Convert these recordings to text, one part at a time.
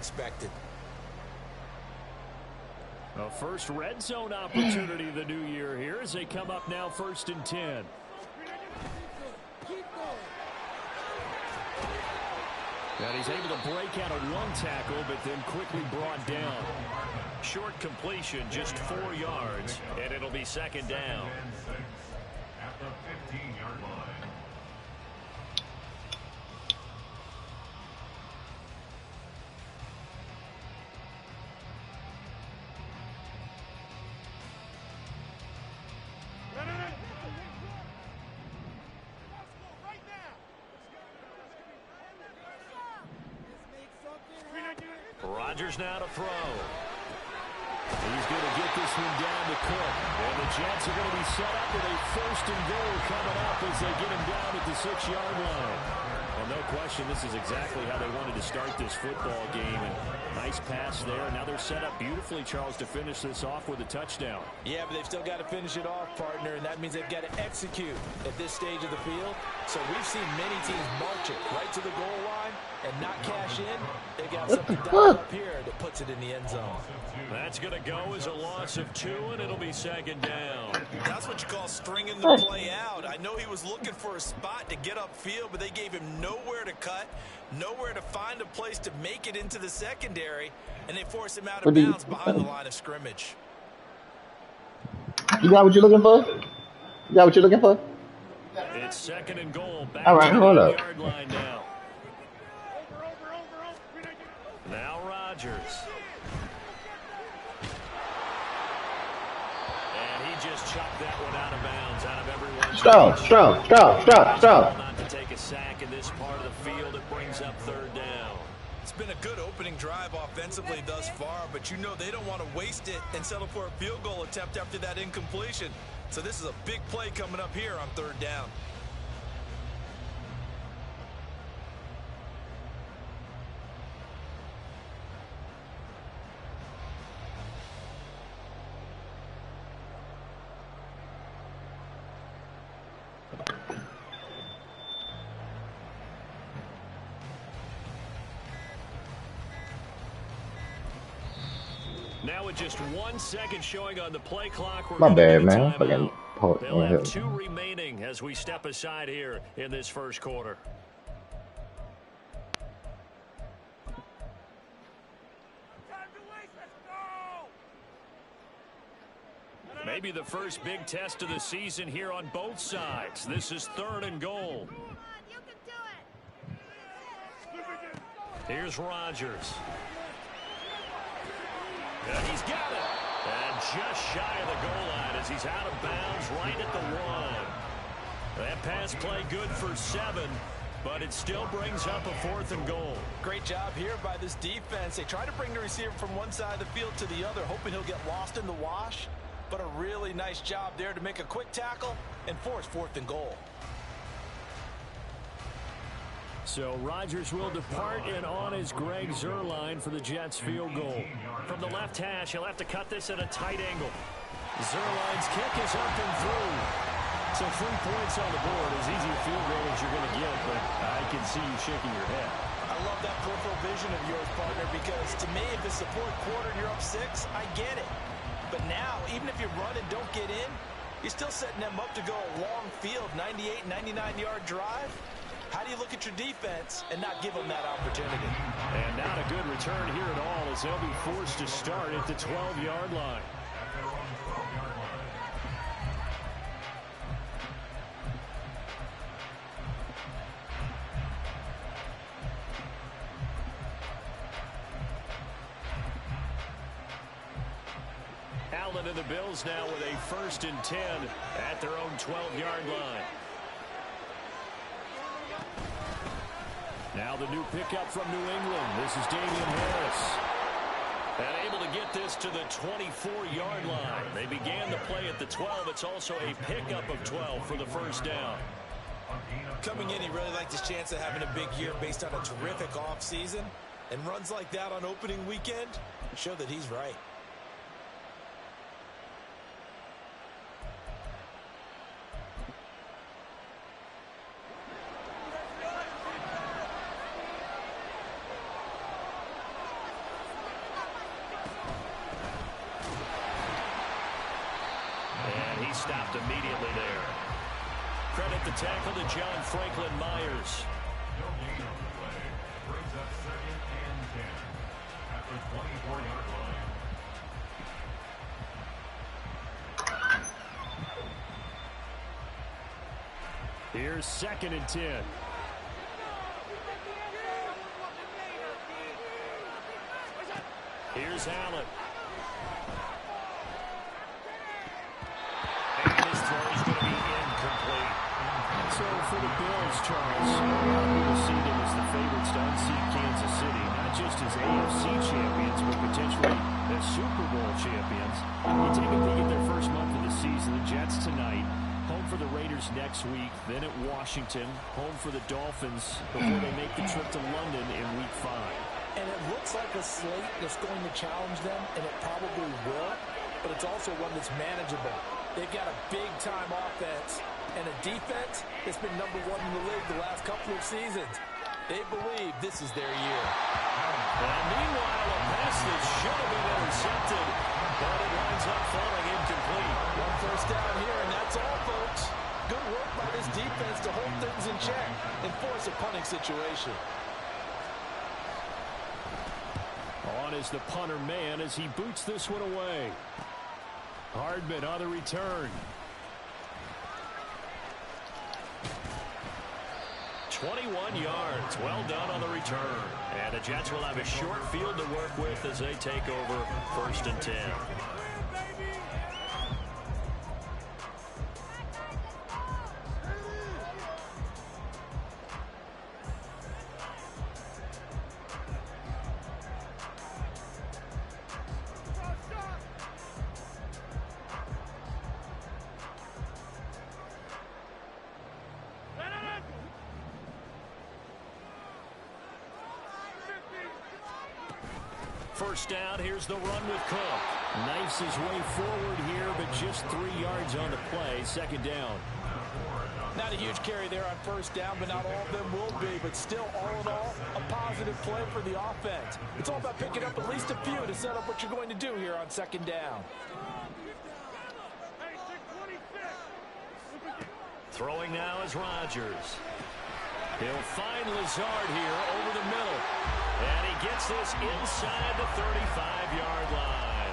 expected. A first red zone opportunity the new year here as they come up now 1st and 10. And he's able to break out of one tackle, but then quickly brought down. Short completion, just 4 yards, and it'll be 2nd down. At the 15-yard line. Rodgers now to throw. He's going to get this one down to Cook. And the Jets are going to be set up with a 1st and goal coming up as they get him down at the 6-yard line. Well, no question, this is exactly how they wanted to start this football game. And nice pass there. Now they're set up beautifully, Charles, to finish this off with a touchdown. Yeah, but they've still got to finish it off, partner, and that means they've got to execute at this stage of the field. So we've seen many teams march it right to the goal line and not cash in. They got something down up here that puts it in the end zone. That's going to go as a loss of 2, and it'll be 2nd down. That's what you call stringing the play out. I know he was looking for a spot to get upfield, but they gave him nowhere to cut, nowhere to find a place to make it into the secondary, and they forced him out of bounds behind the line of scrimmage. You got what you're looking for? You got what you're looking for? It's 2nd and goal. Back all right, to hold the up. yard line now. Now Rodgers. And he just chucked that one out of bounds, out of everyone's Strong. Not to take a sack in this part of the field. It brings up 3rd down. It's been a good opening drive offensively thus far, but you know they don't want to waste it and settle for a field goal attempt after that incompletion. So this is a big play coming up here on 3rd down. Now with just 1 second showing on the play clock, we're My bad, gonna man. get a Fucking timeout. They'll have 2 remaining as we step aside here in this 1st quarter. Maybe the first big test of the season here on both sides. This is 3rd and goal. Here's Rodgers. And he's got it. And just shy of the goal line as he's out of bounds right at the 1. That pass play good for 7, but it still brings up a 4th and goal. Great job here by this defense. They try to bring the receiver from one side of the field to the other, hoping he'll get lost in the wash. But a really nice job there to make a quick tackle and force 4th and goal. So Rodgers will depart, and on is Greg Zuerlein for the Jets field goal. From the left hash, he'll have to cut this at a tight angle. Zuerlein's kick is up and through. So 3 points on the board, as easy a field goal as you're going to get, but I can see you shaking your head. I love that peripheral vision of yours, partner, because to me, if it's the 4th quarter and you're up 6, I get it. But now, even if you run and don't get in, you're still setting them up to go a long field, 98, 99-yard drive. How do you look at your defense and not give them that opportunity? And not a good return here at all, as they'll be forced to start at the 12-yard line. Allen and the Bills now with a 1st and 10 at their own 12-yard line. Now the new pickup from New England. This is Damian Harris. And able to get this to the 24-yard line. They began the play at the 12. It's also a pickup of 12 for the 1st down. Coming in, he really liked his chance of having a big year based on a terrific offseason. And runs like that on opening weekend show that he's right. stopped immediately there. Credit the tackle to John Franklin Myers. No gain on the play. Brings up 2nd and 10 at the 24-yard line. Here's 2nd and 10. Here's Allen. And his throw is going to be incomplete. So for the Bills, Charles, people see them as the favorites to unseat Kansas City, not just as AFC champions, but potentially as Super Bowl champions. You take a peek at their first month of the season. The Jets tonight, home for the Raiders next week, then at Washington, home for the Dolphins before they make the trip to London in Week 5. And it looks like a slate that's going to challenge them, and it probably will, but it's also one that's manageable. They've got a big-time offense and a defense that's been #1 in the league the last couple of seasons. They believe this is their year. And meanwhile, a pass that should have been intercepted, but it winds up falling incomplete. One first down here, and that's all, folks. Good work by this defense to hold things in check and force a punting situation. On is the punter man as he boots this one away. Hardman on the return. 21 yards. Well done on the return. And the Jets will have a short field to work with as they take over 1st and 10. First down, here's the run with Cook. Knifes his way forward here, but just 3 yards on the play. 2nd down. Not a huge carry there on first down, but not all of them will be. But still, all in all, a positive play for the offense. It's all about picking up at least a few to set up what you're going to do here on 2nd down. Throwing now is Rodgers. He'll find Lazard here over the middle. And he gets this inside the 35-yard line.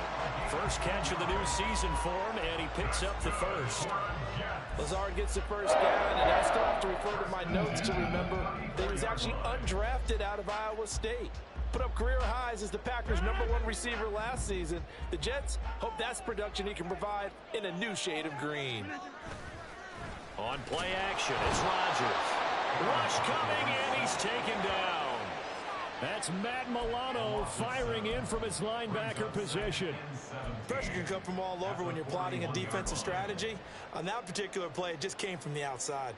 First catch of the new season for him, and he picks up the first. Lazard gets the first down, and I still have to refer to my notes to remember that he was actually undrafted out of Iowa State. Put up career highs as the Packers' #1 receiver last season. The Jets hope that's production he can provide in a new shade of green. On play action, it's Rodgers. Rush coming, and he's taken down. That's Matt Milano firing in from his linebacker position. Pressure can come from all over when you're plotting a defensive strategy. On that particular play, it just came from the outside.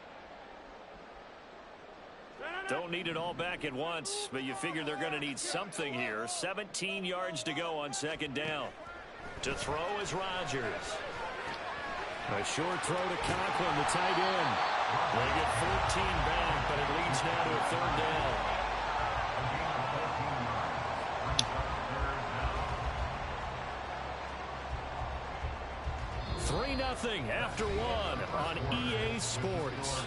Don't need it all back at once, but you figure they're going to need something here. 17 yards to go on 2nd down. To throw is Rodgers. A short throw to Conklin, the tight end. They get 14 back, but it leads now to a 3rd down. 3-0 after 1 on EA Sports.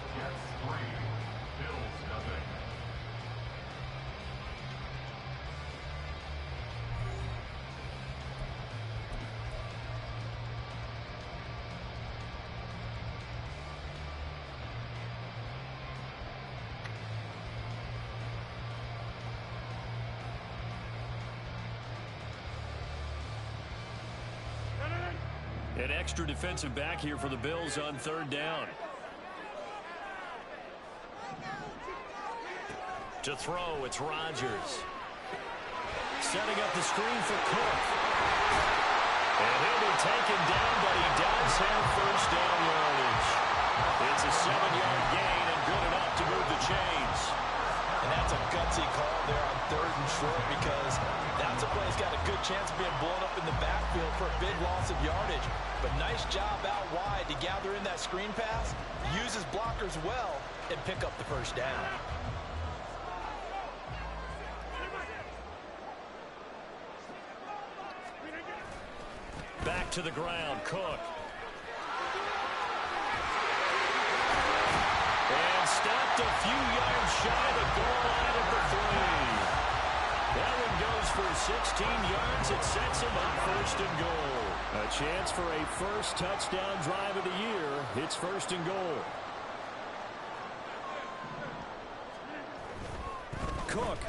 An extra defensive back here for the Bills on 3rd down. To throw, it's Rodgers. Setting up the screen for Cook. And he'll be taken down, but he does have first down yardage. It's a 7-yard gain and good enough to move the chains. And that's a gutsy call there on 3rd and short, because that's a play that's got a good chance of being blown up in the backfield for a big loss of yardage. But nice job out wide to gather in that screen pass, use his blockers well, and pick up the first down. Back to the ground, Cook. stopped a few yards shy of the goal line at the 3. That one goes for 16 yards. It sets him up first and goal. A chance for a first touchdown drive of the year. It's first and goal. Cook.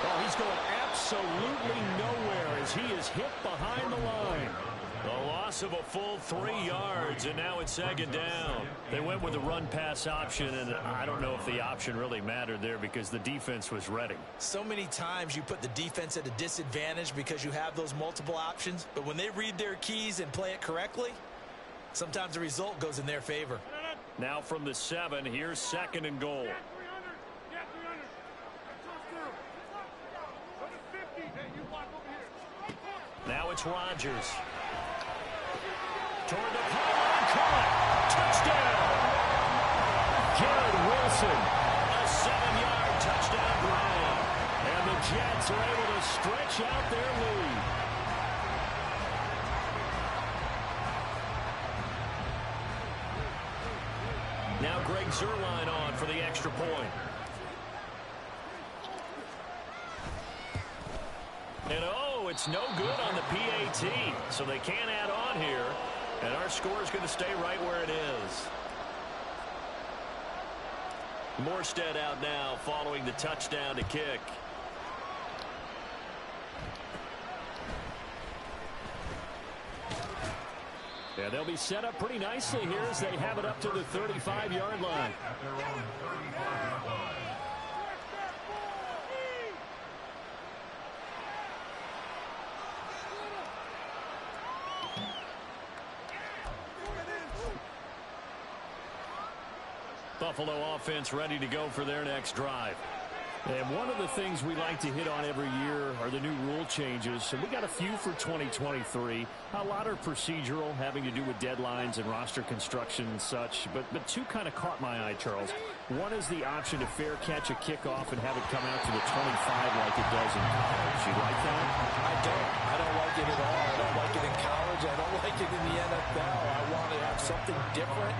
Oh, he's going absolutely nowhere as he is hit behind the line. A loss of a full 3 yards, and now it's second down. They went with the run-pass option, and I don't know if the option really mattered there because the defense was ready. So many times you put the defense at a disadvantage because you have those multiple options, but when they read their keys and play it correctly, sometimes the result goes in their favor. Now from the 7, here's second and goal. Now it's Rodgers. Toward the pylon, caught. Touchdown! Garrett Wilson. A 7-yard touchdown grab. And the Jets are able to stretch out their lead. Now Greg Zuerlein on for the extra point. And oh, it's no good on the PAT, so they can't add on here. And our score is going to stay right where it is. Morstead out now following the touchdown to kick. Yeah, they'll be set up pretty nicely here as they have it up to the 35-yard line. At their own 35-yard line. Buffalo offense ready to go for their next drive. And one of the things we like to hit on every year are the new rule changes. So we got a few for 2023. A lot are procedural, having to do with deadlines and roster construction and such. But two kind of caught my eye, Charles. One is the option to fair catch a kickoff and have it come out to the 25 like it does in college. You like that? I don't like it at all. I don't like it in college. I don't like it in the NFL. I want to have something different.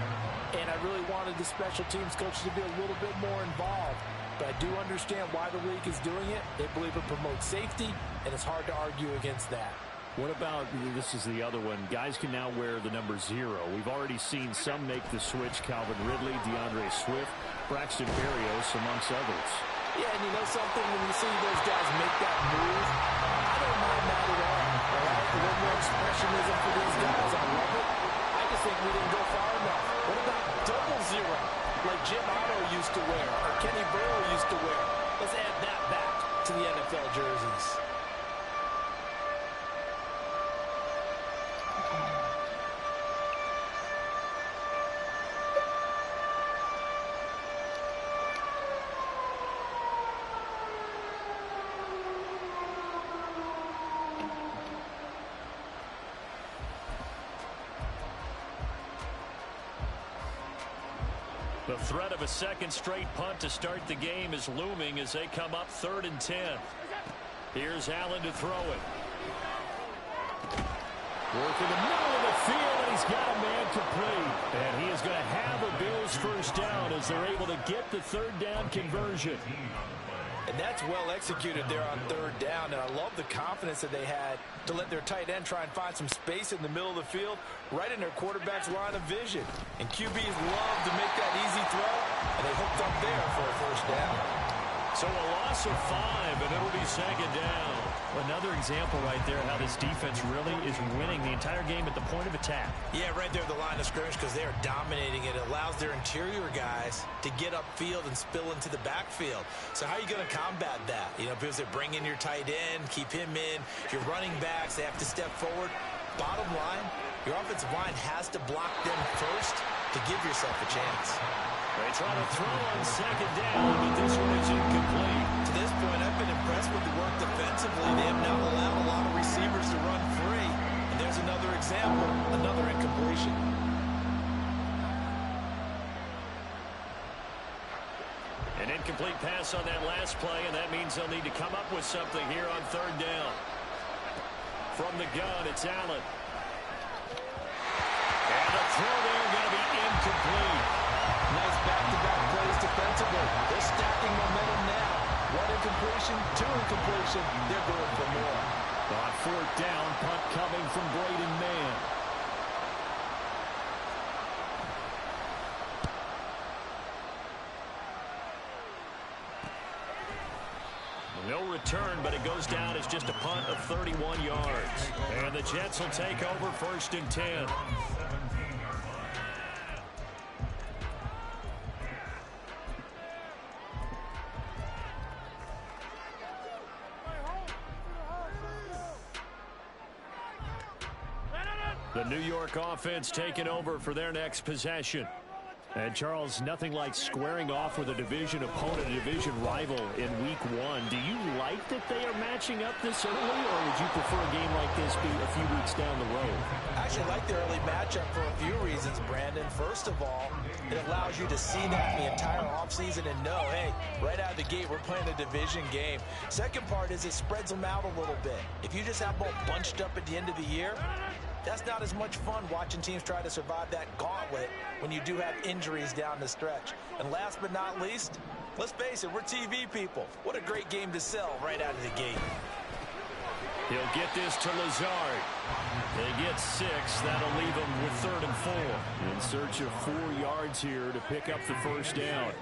And I really wanted the special teams coaches to be a little bit more involved. But I do understand why the league is doing it. They believe it promotes safety, and it's hard to argue against that. What about, this is the other one, guys can now wear the number 0. We've already seen some make the switch, Calvin Ridley, DeAndre Swift, Braxton Berrios, amongst others. Yeah, and you know something, when you see those guys make that move, I don't mind that at all. All right? A little more expressionism for these guys. I love it. I just think we didn't go far enough. What about double 0? Like Jim Otto used to wear, or Kenny Burrow used to wear. Let's add that back to the NFL jerseys. The threat of a second straight punt to start the game is looming as they come up 3rd and 10. Here's Allen to throw it. Work in the middle of the field, and he's got a man complete. And he is going to have a Bills first down as they're able to get the 3rd down conversion. And that's well executed there on 3rd down. And I love the confidence that they had to let their tight end try and find some space in the middle of the field, right in their quarterback's line of vision. And QBs love to make that easy throw, and they hooked up there for a first down. So a loss of 5, and it'll be 2nd down. Another example right there how this defense really is winning the entire game at the point of attack. Yeah, right there at the line of scrimmage because they are dominating it. It allows their interior guys to get upfield and spill into the backfield. So how are you going to combat that? You know, because they bring in your tight end, keep him in. Your running backs, they have to step forward. Bottom line, your offensive line has to block them first to give yourself a chance. They try to throw on 2nd down, but this one is incomplete. To this point, I've been impressed with the work defensively. They have not allowed a lot of receivers to run free. And there's another example, another incompletion. An incomplete pass on that last play, and that means they'll need to come up with something here on 3rd down. From the gun, it's Allen. And the throw there going to be incomplete. Nice back back-to-back plays defensively. They're stacking momentum now. One incompletion, two incompletion. They're going for more. On fourth down, punt coming from Braden Mann. No return, but it goes down as just a punt of 31 yards. And the Jets will take over 1st and 10. The New York offense taking over for their next possession. And, Charles, nothing like squaring off with a division opponent, a division rival in Week 1. Do you like that they are matching up this early, or would you prefer a game like this be a few weeks down the road? I actually like the early matchup for a few reasons, Brandon. First of all, it allows you to see that the entire offseason and know, hey, right out of the gate, we're playing a division game. Second part is it spreads them out a little bit. If you just have them all bunched up at the end of the year, that's not as much fun watching teams try to survive that gauntlet when you do have injuries down the stretch. And last but not least, let's face it, we're TV people. What a great game to sell right out of the gate. He'll get this to Lazard. They get 6. That'll leave him with 3rd and 4. In search of 4 yards here to pick up the first down.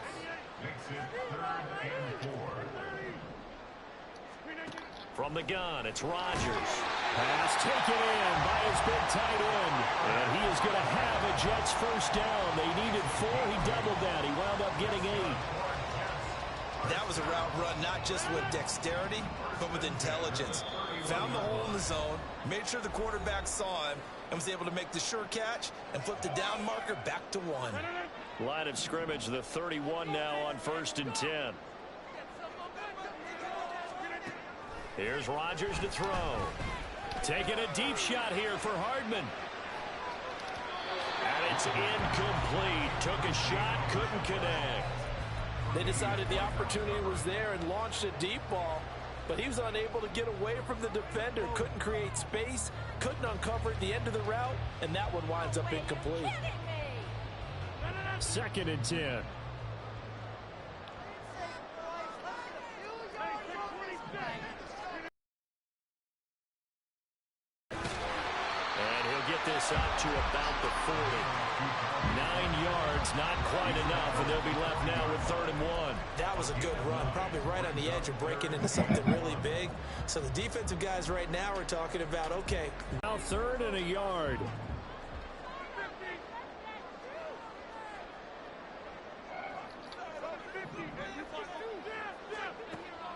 From the gun, it's Rodgers. Pass taken in by his big tight end. And he is going to have a Jets first down. They needed 4. He doubled that. He wound up getting 8. That was a route run not just with dexterity, but with intelligence. Found the hole in the zone, made sure the quarterback saw him, and was able to make the sure catch and flip the down marker back to 1. Line of scrimmage, the 31 now on 1st and 10. Here's Rodgers to throw. Taking a deep shot here for Hardman. And it's incomplete. Took a shot, couldn't connect. They decided the opportunity was there and launched a deep ball, but he was unable to get away from the defender, couldn't create space, couldn't uncover at the end of the route, and that one winds up incomplete. 2nd and 10. This up to about the 40. 9 yards, not quite enough, and they'll be left now with 3rd and 1. That was a good run, probably right on the edge of breaking into something really big. So the defensive guys right now are talking about, okay. Now 3rd and a yard.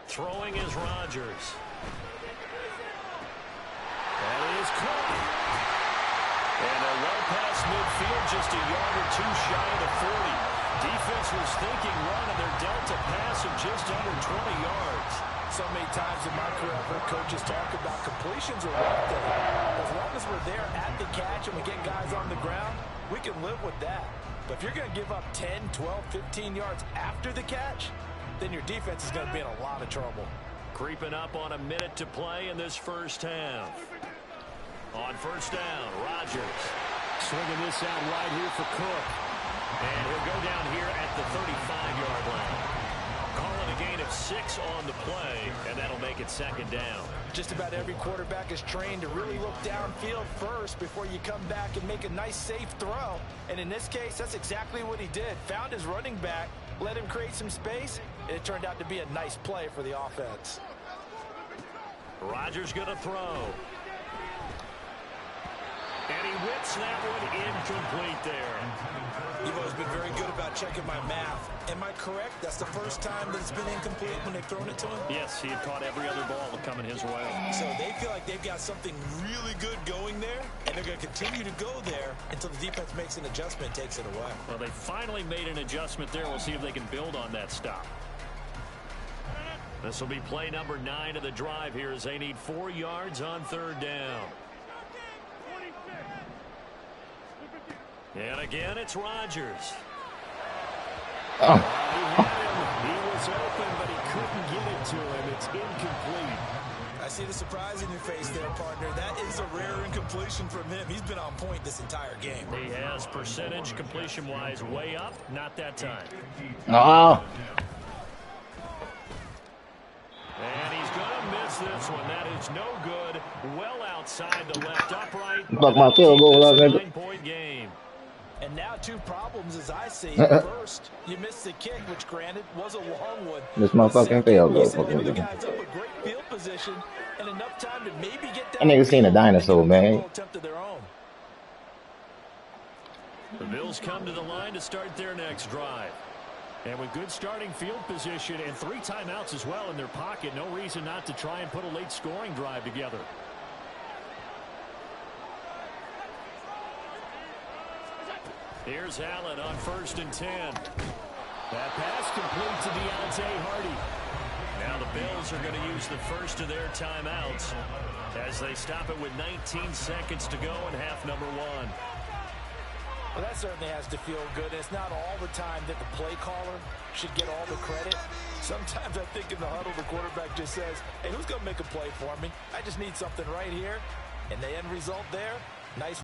Throwing is Rodgers. That is caught. And a low pass midfield, just a yard or 2 shy of the 40. Defense was thinking run, and they're dealt a pass of just under 20 yards. So many times in my career, I've heard coaches talk about completions are one thing. As long as we're there at the catch and we get guys on the ground, we can live with that. But if you're going to give up 10, 12, 15 yards after the catch, then your defense is going to be in a lot of trouble. Creeping up on a minute to play in this first half. On first down, Rodgers swinging this out right here for Cook. And he'll go down here at the 35-yard line. Calling a gain of 6 on the play, and that'll make it 2nd down. Just about every quarterback is trained to really look downfield first before you come back and make a nice, safe throw. And in this case, that's exactly what he did. Found his running back, let him create some space, and it turned out to be a nice play for the offense. Rodgers going to throw. And he whips that one incomplete there. You've always been very good about checking my math. Am I correct? That's the first time that it's been incomplete when they've thrown it to him? Yes, he had caught every other ball coming his way. So they feel like they've got something really good going there, and they're going to continue to go there until the defense makes an adjustment and takes it away. Well, they finally made an adjustment there. We'll see if they can build on that stop. This will be play number 9 of the drive here as they need 4 yards on 3rd down. And again, it's Rodgers. Oh. He was open, but he couldn't get it to him. It's incomplete. I see the surprise in your face there, partner. That is a rare incompletion from him. He's been on point this entire game. He has percentage completion-wise way up. Not that time. Oh. And he's going to miss this one. That is no good. Well outside the left upright. Fuck my field goal up, nigga. 9-point game. And now two problems as I see it. First, you missed the kick, which granted was a long one. This motherfucking field goal. The guys up with great field position and enough time to maybe get That nigga seen a dinosaur, man. The Bills come to the line to start their next drive. And with good starting field position and 3 timeouts as well in their pocket, no reason not to try and put a late scoring drive together. Here's Allen on 1st and 10. That pass complete to Deontay Hardy. Now the Bills are going to use the first of their timeouts as they stop it with 19 seconds to go in half number 1. Well, that certainly has to feel good. It's not all the time that the play caller should get all the credit. Sometimes I think in the huddle, the quarterback just says, hey, who's going to make a play for me? I just need something right here. And the end result there, nice.